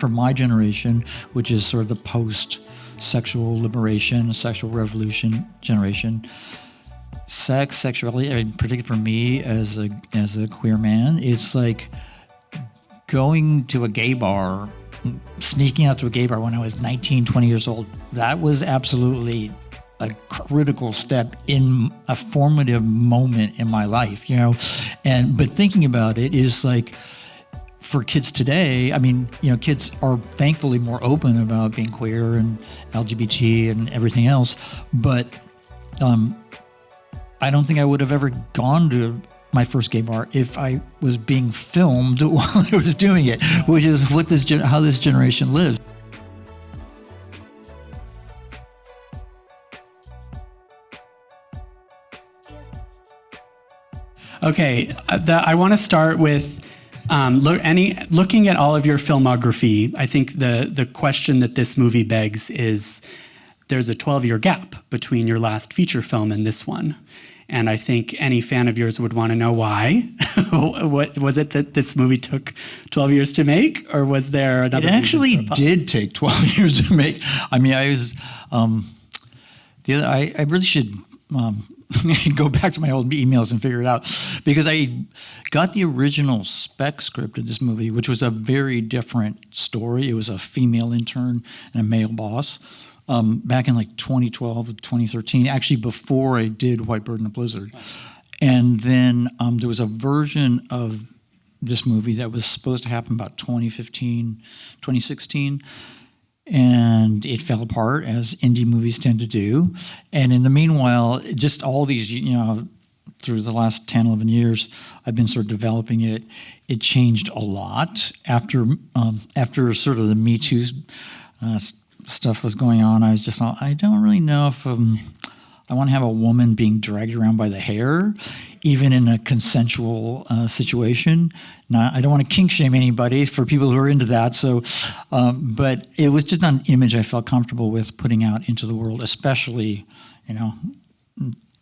for my generation, which is sort of the post-sexual liberation, sexual revolution generation, sex, sexuality, I mean, particularly for me as a queer man, it's like going to a gay bar, sneaking out to a gay bar when I was 19, 20 years old. That was absolutely a critical step in a formative moment in my life, you know. But thinking about it is like, for kids today, I mean, you know, kids are thankfully more open about being queer and LGBT and everything else, but I don't think I would have ever gone to my first gay bar if I was being filmed while I was doing it, which is what how this generation lives. Okay, I want to start with looking at all of your filmography. I think the question that this movie begs is, there's a 12-year gap between your last feature film and this one. And I think any fan of yours would want to know why. What was it that this movie took 12 years to make, or was there another? It actually did take 12 years to make. I mean, I was I really should go back to my old emails and figure it out, because I got the original spec script of this movie, which was a very different story. It was a female intern and a male boss. Back in like 2012 or 2013, actually before I did White Bird and the Blizzard. And then there was a version of this movie that was supposed to happen about 2015, 2016, and it fell apart, as indie movies tend to do. And in the meanwhile, just all these, you know, through the last 10, 11 years, I've been sort of developing it. It changed a lot after sort of the Me Too stuff was going on. I was just like, I don't really know if I want to have a woman being dragged around by the hair, even in a consensual situation. I don't want to kink shame anybody for people who are into that. So, but it was just not an image I felt comfortable with putting out into the world, especially, you know,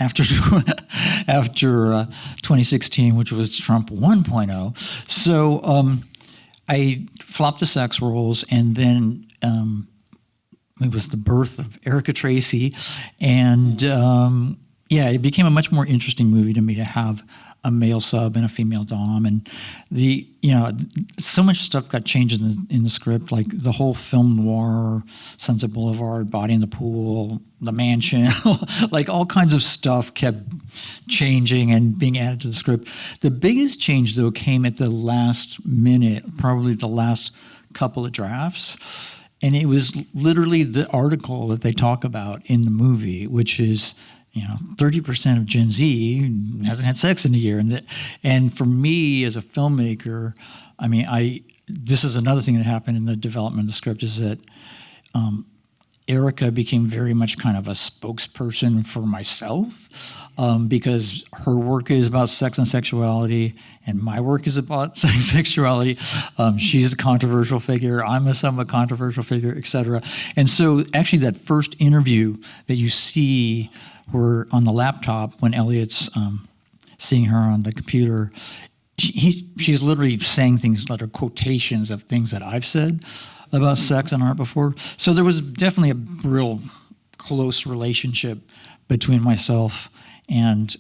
after 2016, which was Trump 1.0. So I flopped the sex roles, and then it was the birth of Erica Tracy, and it became a much more interesting movie to me to have a male sub and a female dom, and so much stuff got changed in the script, like the whole film noir, Sunset Boulevard, Body in the Pool, The Mansion, like all kinds of stuff kept changing and being added to the script. The biggest change, though, came at the last minute, probably the last couple of drafts. And it was literally the article that they talk about in the movie, which is, 30% of Gen Z hasn't had sex in a year. And for me as a filmmaker, I mean, this is another thing that happened in the development of the script, is that Erica became very much kind of a spokesperson for myself, because her work is about sex and sexuality, and my work is about sex and sexuality. She's a controversial figure. I'm a somewhat controversial figure, et cetera. And so actually that first interview that you see where on the laptop when Elliot's seeing her on the computer, she's literally saying things that are quotations of things that I've said about sex and art before. So there was definitely a real close relationship between myself and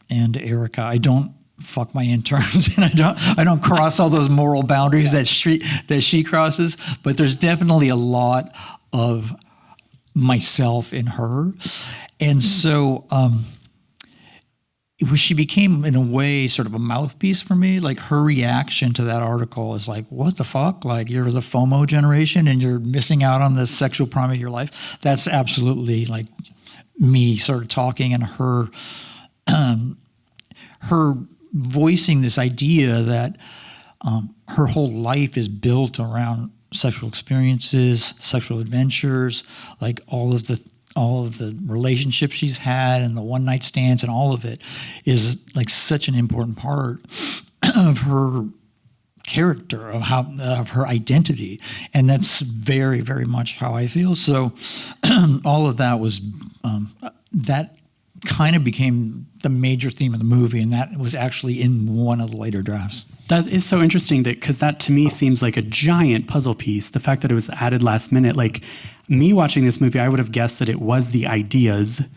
Erica. I don't fuck my interns, and I don't cross all those moral boundaries that she crosses. But there's definitely a lot of myself in her, and so she became, in a way, sort of a mouthpiece for me. Like, her reaction to that article is like, what the fuck? Like, you're the FOMO generation and you're missing out on the sexual prime of your life. That's absolutely like me sort of talking, and her voicing this idea that her whole life is built around sexual experiences, sexual adventures, like all of the relationships she's had and the one-night stands, and all of it is like such an important part of her character, of her identity. And that's very, very much how I feel. So all of that was that kind of became the major theme of the movie, and that was actually in one of the later drafts. That is so interesting because that to me seems like a giant puzzle piece. The fact that it was added last minute, like me watching this movie, I would have guessed that it was the ideas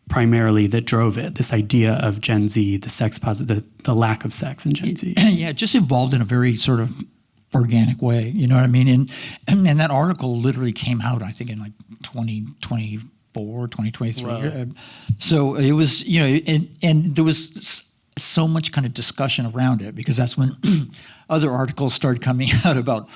primarily that drove it. This idea of Gen Z, the sex positive, the lack of sex in Gen Z. Yeah, it just evolved in a very sort of organic way. You know what I mean? And that article literally came out, I think, in like 2024, 2023. Wow. So it was, and there was so much kind of discussion around it, because that's when other articles started coming out about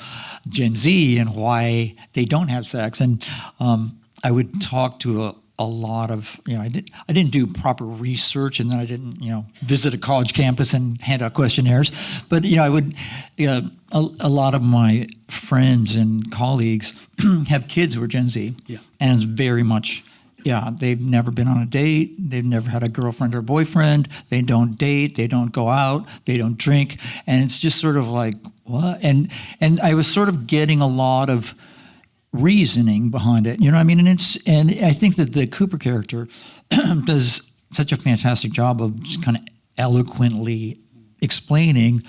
Gen Z and why they don't have sex. And I would talk to a lot of, I didn't do proper research, and then I didn't, visit a college campus and hand out questionnaires. But, I would, a lot of my friends and colleagues have kids who are Gen Z. Yeah. And it's very much, they've never been on a date. They've never had a girlfriend or boyfriend. They don't date. They don't go out. They don't drink. And it's just sort of like, what? And I was sort of getting a lot of reasoning behind it. You know what I mean? And I think that the Cooper character does such a fantastic job of just kind of eloquently explaining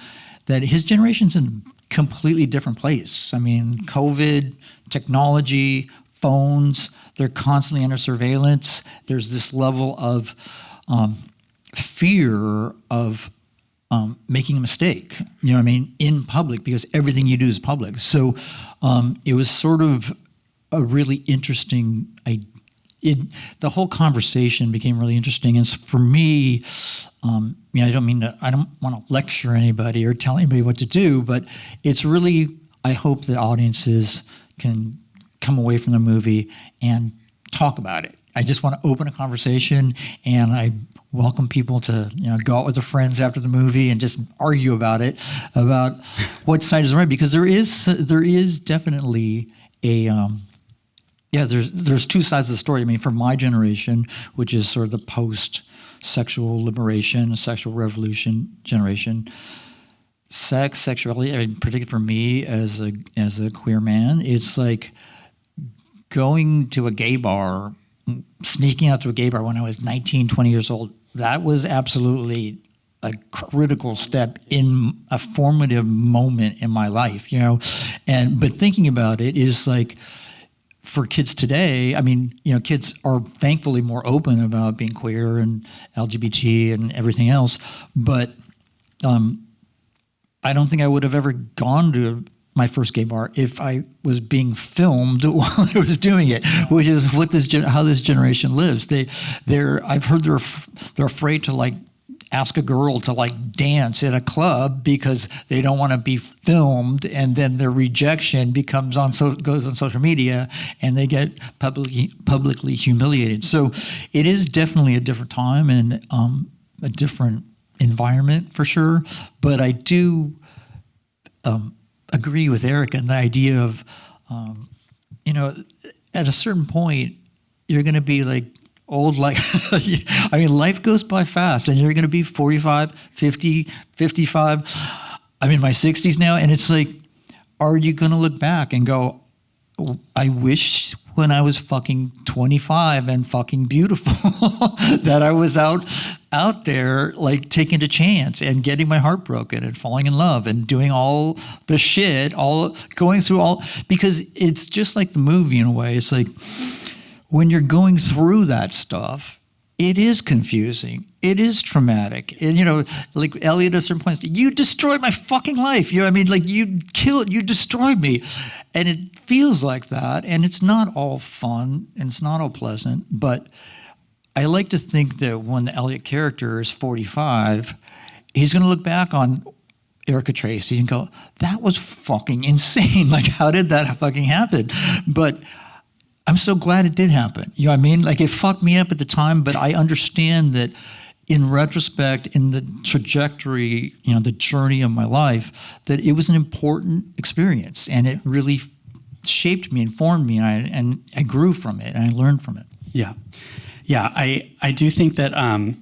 that his generation's in a completely different place. I mean, COVID, technology, phones, they're constantly under surveillance. There's this level of fear of making a mistake, in public, because everything you do is public. So it was sort of a really interesting, the whole conversation became really interesting. And for me, I don't want to lecture anybody or tell anybody what to do, but it's really, I hope that audiences can come away from the movie and talk about it. I just want to open a conversation, and I welcome people to go out with their friends after the movie and just argue about it, about what side is right, because there is definitely there's two sides of the story. I mean, for my generation, which is sort of the post-sexual liberation, sexual revolution generation, sexuality, particularly for me as a queer man, it's like going to a gay bar, sneaking out to a gay bar when I was 19, 20 years old. That was absolutely a critical step in a formative moment in my life, but thinking about it is like, for kids today, I mean, kids are thankfully more open about being queer and LGBT and everything else, but I don't think I would have ever gone to my first gay bar if I was being filmed while I was doing it, which is how this generation lives. I've heard they're afraid to like ask a girl to like dance at a club because they don't want to be filmed, and then their rejection goes on social media, and they get publicly humiliated. So it is definitely a different time and a different environment for sure. But I do agree with Eric and the idea of, at a certain point, you're going to be like old, like, I mean, life goes by fast, and you're going to be 45, 50, 55. I'm in my 60s now, and it's like, are you going to look back and go, I wish when I was fucking 25 and fucking beautiful that I was out there like taking a chance and getting my heart broken and falling in love and doing all the shit, because it's just like the movie in a way. It's like when you're going through that stuff, it is confusing. It is traumatic. And, like Elliot at a certain point, you destroyed my fucking life. I mean? Like you destroyed me. And it feels like that. And it's not all fun and it's not all pleasant. But I like to think that when the Elliot character is 45, he's going to look back on Erica Tracy and go, that was fucking insane. Like, how did that fucking happen? But I'm so glad it did happen. You know what I mean? Like, it fucked me up at the time, but I understand that in retrospect, in the trajectory, the journey of my life, that it was an important experience, and it really shaped me, informed me, and I grew from it, and I learned from it. Yeah. Yeah, I do think that I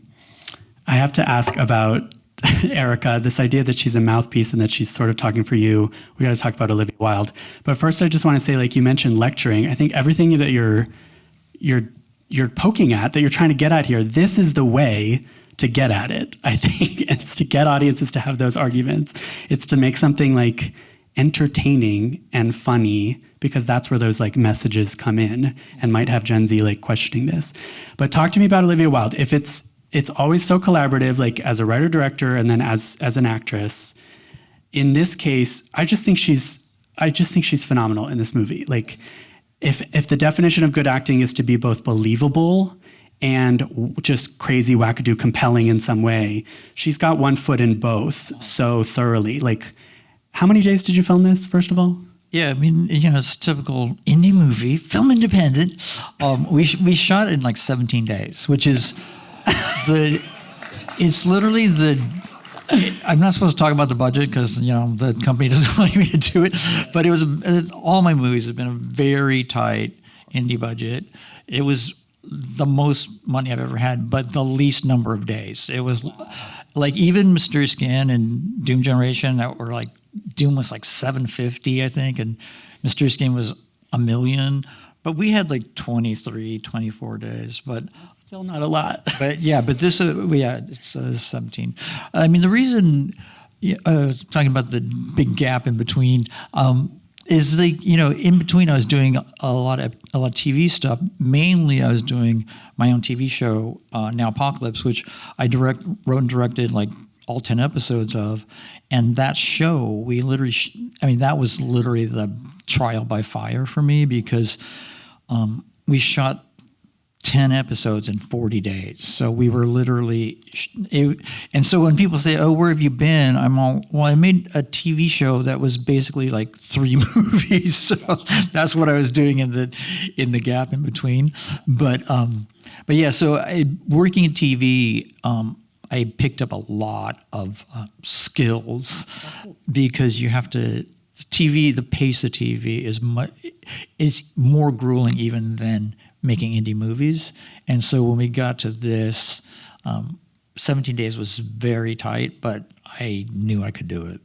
have to ask about Erica, this idea that she's a mouthpiece and that she's sort of talking for you. We got to talk about Olivia Wilde. But first, I just want to say, like you mentioned lecturing. I think everything that you're you're poking at, that you're trying to get at here, this is the way to get at it. I think it's to get audiences to have those arguments. It's to make something like entertaining and funny, because that's where those like messages come in and might have Gen Z like questioning this. But talk to me about Olivia Wilde. If it's always so collaborative, like as a writer director and then as an actress. In this case, I just think she's phenomenal in this movie. Like if the definition of good acting is to be both believable and just crazy, wackadoo, compelling in some way, she's got one foot in both so thoroughly. Like, how many days did you film this, first of all? Yeah, I mean, it's a typical indie movie, film independent. We shot it in like 17 days, which is it's literally I'm not supposed to talk about the budget because, the company doesn't like me to do it, but all my movies have been a very tight indie budget. It was the most money I've ever had, but the least number of days. It was like even Mysterious Skin and Doom Generation that were like, Doom was like 750, I think, and Mysterious Skin was $1 million. But we had like 23, 24 days. But still not a lot. But this, it's 17. I mean, the reason I was talking about the big gap in between is in between I was doing a lot of TV stuff. Mainly I was doing my own TV show, Now Apocalypse, which I wrote and directed like all 10 episodes of. And that show, that was literally the trial by fire for me because we shot 10 episodes in 40 days. So we were literally, and so when people say, oh, where have you been? I'm all, well, I made a TV show that was basically like 3 movies. So that's what I was doing in the gap in between. But yeah, so working in TV, I picked up a lot of skills because you have to, the pace of TV it's more grueling even than making indie movies. And so when we got to this, 17 days was very tight, but I knew I could do it.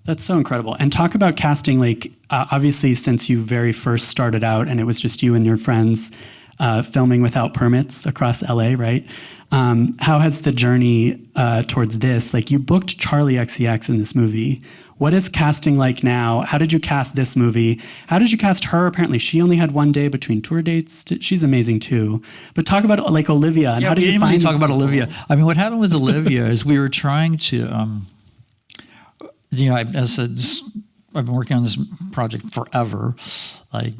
That's so incredible. And talk about casting, like obviously since you very first started out and it was just you and your friends filming without permits across LA, right? How has the journey towards this, like you booked Charlie XCX in this movie. What is casting like now? How did you cast this movie? How did you cast her? Apparently she only had 1 day between tour dates. She's amazing too. But talk about like Olivia and how did you find really talk about people? Olivia. I mean, what happened with Olivia is we were trying to, as I said, I've been working on this project forever, like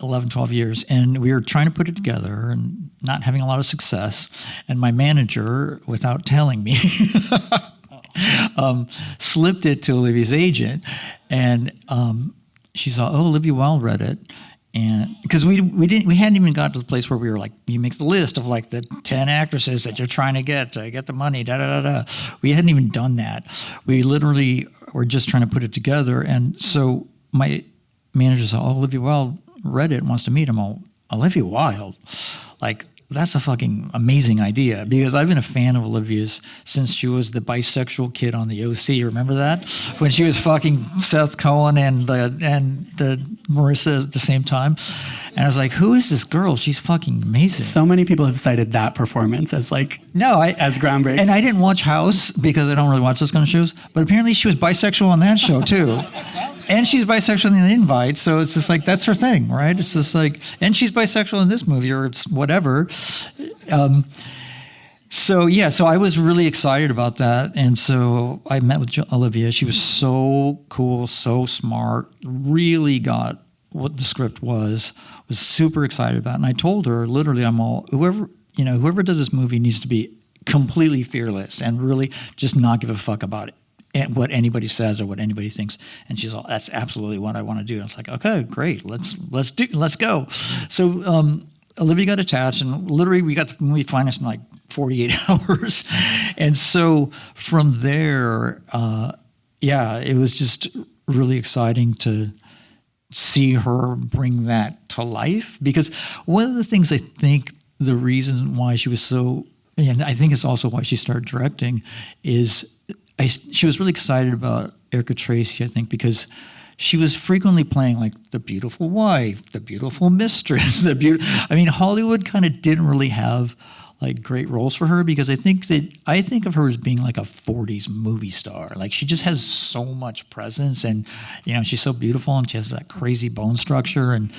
11, 12 years, and we were trying to put it together and not having a lot of success. And my manager, without telling me, slipped it to Olivia's agent, and she saw, oh, Olivia Wilde read it. And because we hadn't even got to the place where we were like, you make the list of like the 10 actresses that you're trying to get the money, We hadn't even done that. We literally were just trying to put it together. And so my manager said, oh, Olivia Wilde read it and wants to meet him. Oh, Olivia Wilde, like that's a fucking amazing idea because I've been a fan of Olivia's since she was the bisexual kid on the OC. Remember that? When she was fucking Seth Cohen and the Marissa at the same time. And I was like, who is this girl? She's fucking amazing. So many people have cited that performance as like as groundbreaking. And I didn't watch House because I don't really watch those kind of shows, but apparently she was bisexual on that show too. And she's bisexual in The Invite, so it's just like, that's her thing, right? It's just like, and she's bisexual in this movie, or it's whatever. So I was really excited about that. And so I met with Olivia. She was so cool, so smart, really got what the script was super excited about it. And I told her, literally, whoever does this movie needs to be completely fearless and really just not give a fuck about it. And what anybody says or what anybody thinks, and she's all, "That's absolutely what I want to do." And it's like, okay, great, let's go. So Olivia got attached, and literally we got the movie financed in like 48 hours, and so from there, it was just really exciting to see her bring that to life. Because one of the things I think the reason why she was so, and I think it's also why she started directing, is she was really excited about Erica Tracy, I think, because she was frequently playing like the beautiful wife, the beautiful mistress, I mean, Hollywood kind of didn't really have like great roles for her because I think of her as being like a 40s movie star. Like she just has so much presence, and she's so beautiful, and she has that crazy bone structure, and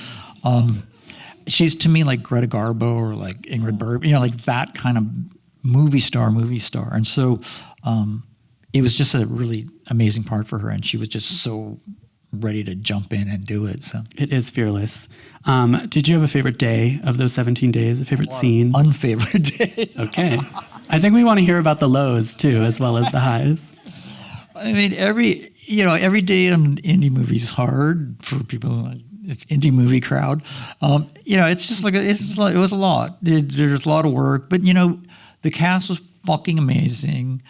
she's to me like Greta Garbo or like Ingrid Bergman, like that kind of movie star. And so it was just a really amazing part for her, and she was just so ready to jump in and do it. So it is fearless. Did you have a favorite day of those 17 days? A favorite scene? Unfavorite days. Okay. I think we want to hear about the lows too, as well as the highs. I mean, every day in indie movies hard for people. It's indie movie crowd. It's just like it was a lot. There's a lot of work, but the cast was fucking amazing.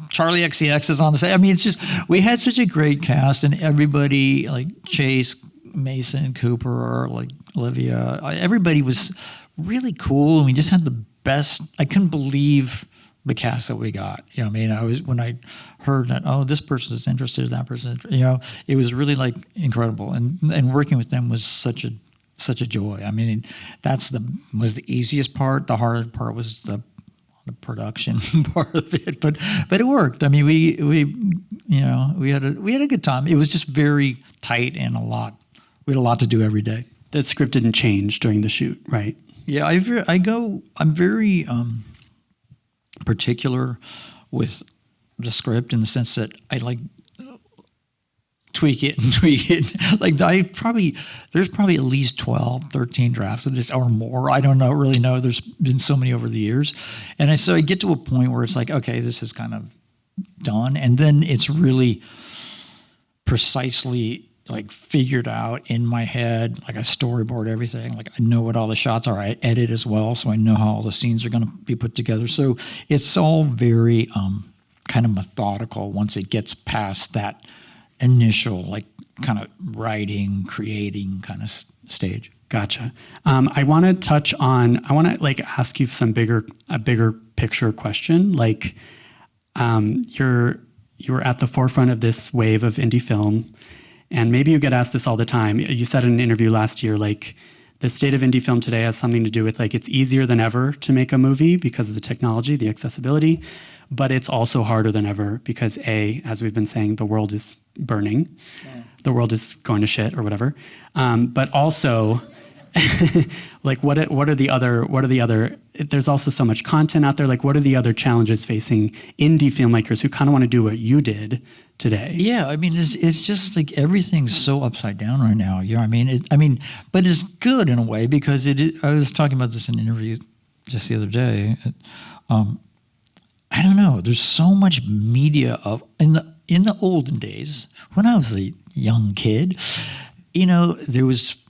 Charlie XCX is on the set. I mean, it's just, we had such a great cast, and everybody, like Chase, Mason, Cooper, like Olivia, everybody was really cool, and we just had the best. I couldn't believe the cast that we got. When I heard that, this person is interested, that person, it was really like incredible, and working with them was such a joy. I mean, was the easiest part. The hardest part was the production part of it, but it worked. I mean, we had a good time. It was just very tight and we had a lot to do every day. The script didn't change during the shoot, right? Yeah, I'm very particular with the script in the sense that I like tweak it. Like there's probably at least 12, 13 drafts of this or more. I don't really know. There's been so many over the years. And so I get to a point where it's like, okay, this is kind of done. And then it's really precisely like figured out in my head. Like I storyboard everything. Like I know what all the shots are. I edit as well. So I know how all the scenes are going to be put together. So it's all very kind of methodical once it gets past that initial like kind of writing, creating kind of stage. Gotcha. I want to like ask you a bigger picture question. Like you were at the forefront of this wave of indie film, and maybe you get asked this all the time. You said in an interview last year, like the state of indie film today has something to do with like it's easier than ever to make a movie because of the technology, the accessibility. But it's also harder than ever because as we've been saying, the world is burning. Yeah. The world is going to shit or whatever. But also, like what are the other, there's also so much content out there. Like what are the other challenges facing indie filmmakers who kind of want to do what you did today? Yeah, I mean, it's just like everything's so upside down right now. You know what I mean? But it's good in a way because I was talking about this in an interview just the other day. I don't know. There's so much media in the olden days when I was a young kid. There was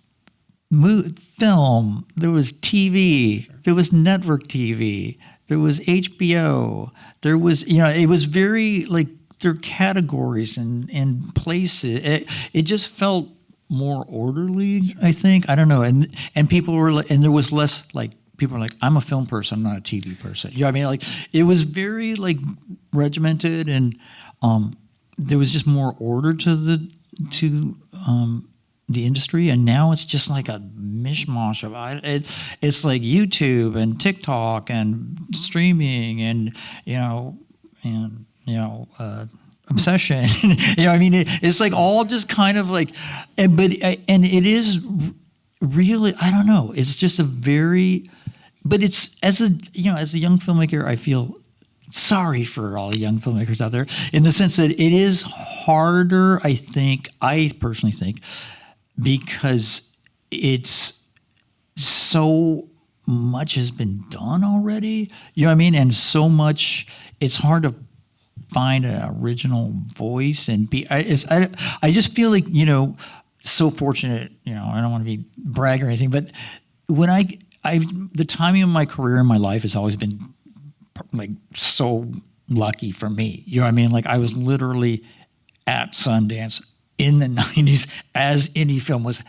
film, there was TV, there was network TV, there was HBO, there was it was very like there are categories and places. It just felt more orderly. I think I don't know, and people were like, and there was less like. People are like, I'm a film person, I'm not a TV person. You know what I mean? Like, it was very like regimented, and there was just more order to the industry. And now it's just like a mishmash of it's like YouTube and TikTok and streaming and obsession. I mean, it's like all just kind of like, and it is really, I don't know. It's just but it's as a young filmmaker, I feel sorry for all the young filmmakers out there in the sense that it is harder. I personally think, because it's so much has been done already. You know what I mean? And so much, it's hard to find an original voice and I just feel like so fortunate. I don't want to be brag or anything, but when the timing of my career and my life has always been like so lucky for me. You know what I mean? Like I was literally at Sundance in the 90s as indie film was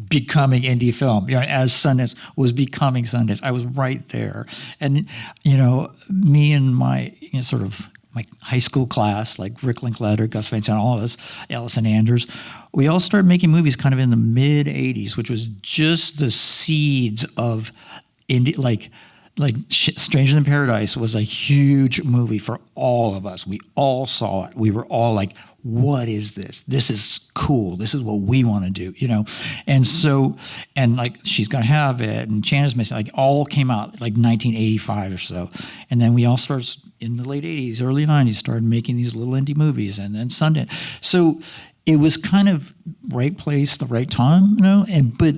becoming indie film. As Sundance was becoming Sundance, I was right there. And me and my sort of my high school class, like Rick Linklater, Gus Van Sant, all of us, Allison Anders, we all started making movies kind of in the mid '80s, which was just the seeds of indie, like Stranger Than Paradise was a huge movie for all of us. We all saw it. We were all like, what is this? This is cool. This is what we want to do, you know? And so, and like She's Gonna Have It and Chana's Missing, like all came out like 1985 or so. And then we all started in the late 80s, early 90s, started making these little indie movies and then Sundance. So it was kind of right place, the right time, you know? But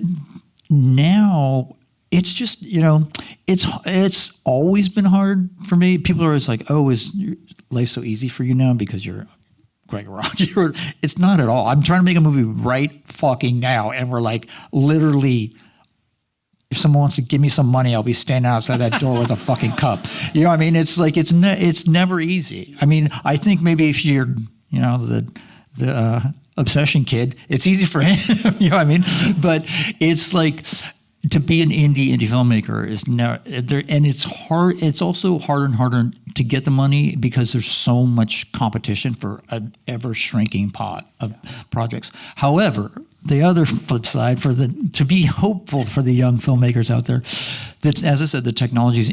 now, it's just, you know, it's always been hard for me. People are always like, oh, is life so easy for you now because you're Gregg Araki? It's not at all. I'm trying to make a movie right fucking now. And we're like, literally, if someone wants to give me some money, I'll be standing outside that door with a fucking cup. You know what I mean? It's like, it's never easy. I mean, I think maybe if you're, you know, the obsession kid, it's easy for him. You know what I mean? But it's like, to be an indie filmmaker is never there, and it's hard. It's also harder and harder to get the money because there's so much competition for an ever shrinking pot of projects. However, the other flip side to be hopeful for the young filmmakers out there, that, as I said, the technology is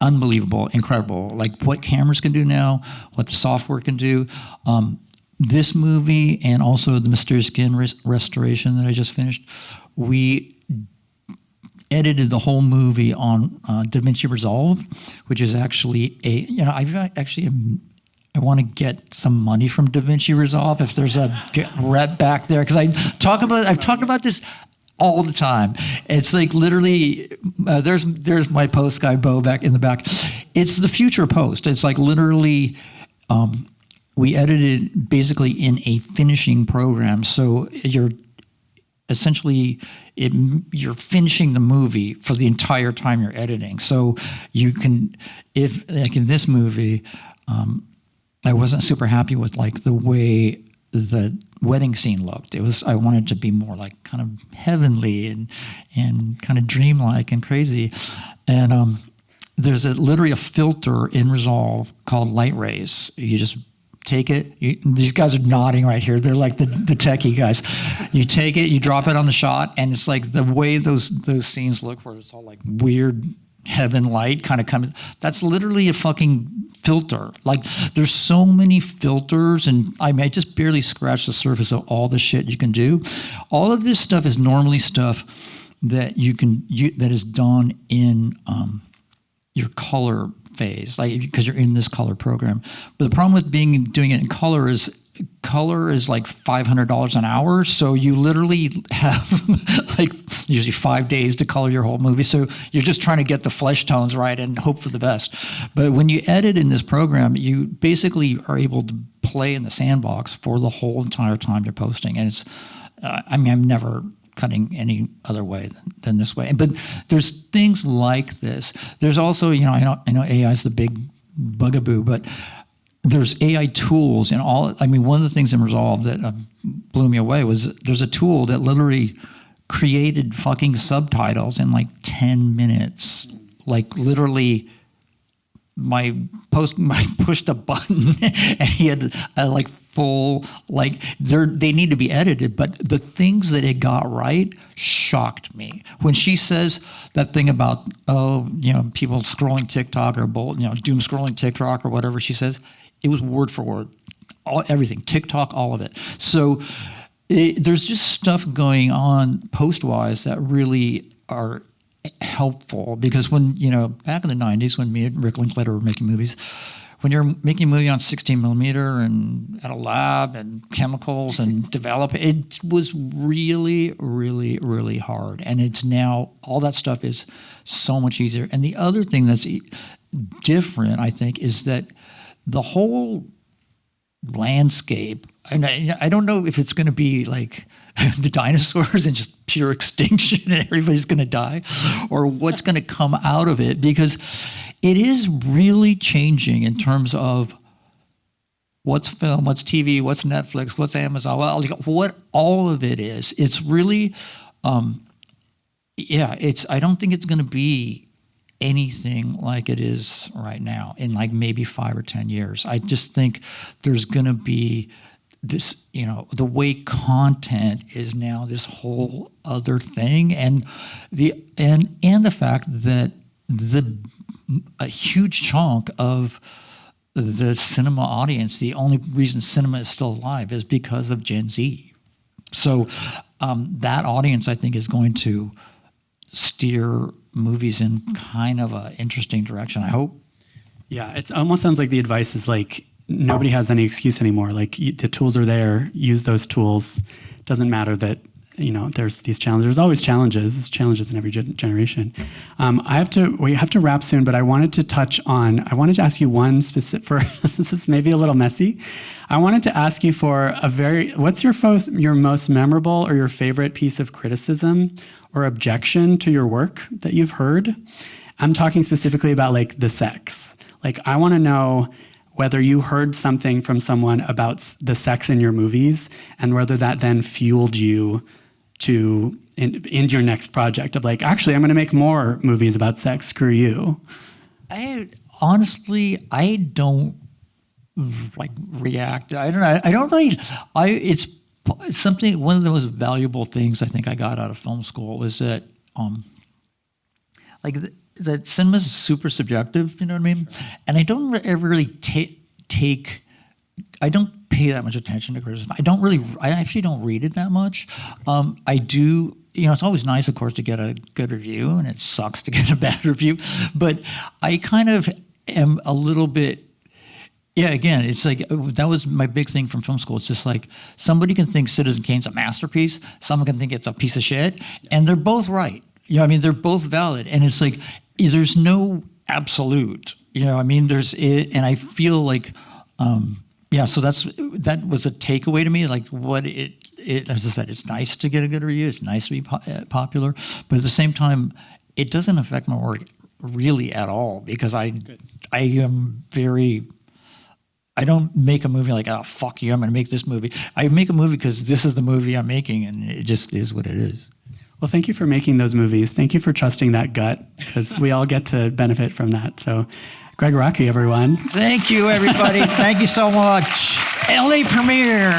unbelievable, incredible. Like what cameras can do now, what the software can do. This movie and also the Mysterious Skin restoration that I just finished, we edited the whole movie on DaVinci Resolve, which is actually I want to get some money from DaVinci Resolve if there's a rep back there, because I've talked about this all the time. It's like literally, there's my post guy Bo back in the back. It's the future post. It's like literally, we edited basically in a finishing program. So you're essentially you're finishing the movie for the entire time you're editing. So you can, if like in this movie, I wasn't super happy with like the way the wedding scene looked. I wanted it to be more like kind of heavenly and kind of dreamlike and crazy. And there's literally a filter in Resolve called Light Rays. You just take it. These guys are nodding right here. They're like the techie guys. You take it, you drop it on the shot, and it's like the way those scenes look, where it's all like weird heaven light kind of coming. That's literally a fucking filter. Like there's so many filters, and I mean, I just barely scratched the surface of all the shit you can do. All of this stuff is normally stuff that that is done in your color phase, like because you're in this color program. But the problem with doing it in color is like $500 an hour. So you literally have like usually 5 days to color your whole movie. So you're just trying to get the flesh tones right and hope for the best. But when you edit in this program, you basically are able to play in the sandbox for the whole entire time you're posting. And it's, I'm never cutting any other way than this way. But there's things like this. There's also, I know AI is the big bugaboo, but there's AI tools and all. I mean, one of the things in Resolve that blew me away was there's a tool that literally created fucking subtitles in like 10 minutes. Like literally, I pushed a button and he had like full, like they need to be edited, but the things that it got right shocked me. When she says that thing about, people scrolling TikTok or doom scrolling TikTok or whatever she says, it was word for word, everything, TikTok, all of it. So there's just stuff going on post-wise that really are helpful, because when, back in the 90s when me and Rick Linklater were making movies, when you're making a movie on 16 millimeter and at a lab and chemicals and develop, it was really, really, really hard. And it's now, all that stuff is so much easier. And the other thing that's different, I think, is that the whole landscape, and I don't know if it's going to be like the dinosaurs and just pure extinction and everybody's going to die, or what's going to come out of it, because it is really changing in terms of what's film, what's TV, what's Netflix, what's Amazon, what all of it is. It's really, I don't think it's going to be anything like it is right now in like maybe 5 or 10 years. I just think there's going to be this, the way content is now this whole other thing, and the fact that a huge chunk of the cinema audience, the only reason cinema is still alive is because of Gen Z. So that audience, I think, is going to steer movies in kind of an interesting direction, I hope. Yeah, it almost sounds like the advice is like, nobody has any excuse anymore. Like the tools are there, use those tools. Doesn't matter that, there's these challenges. There's always challenges. There's challenges in every generation. We have to wrap soon, but I wanted to ask you one specific, this is maybe a little messy. I wanted to ask you for what's your most memorable or your favorite piece of criticism or objection to your work that you've heard? I'm talking specifically about like the sex. Like I want to know whether you heard something from someone about the sex in your movies and whether that then fueled you to in your next project of like, actually, I'm going to make more movies about sex. Screw you. I don't like react. I don't know. I don't really. It's something. One of the most valuable things I think I got out of film school is that, that cinema is super subjective. You know what I mean? And I don't ever really take. I don't pay that much attention to criticism. I actually don't read it that much. I do. It's always nice, of course, to get a good review, and it sucks to get a bad review. But I kind of am a little bit. Yeah, again, it's like that was my big thing from film school. It's just like somebody can think Citizen Kane's a masterpiece, someone can think it's a piece of shit, and they're both right. They're both valid, and it's like there's no absolute. And I feel like, so that was a takeaway to me. Like what as I said, it's nice to get a good review. It's nice to be popular, but at the same time, it doesn't affect my work really at all because I am very. I don't make a movie like, oh, fuck you, I'm going to make this movie. I make a movie because this is the movie I'm making, and it just is what it is. Well, thank you for making those movies. Thank you for trusting that gut, because we all get to benefit from that. So, Gregg Araki, everyone. Thank you, everybody. Thank you so much. LA premiere.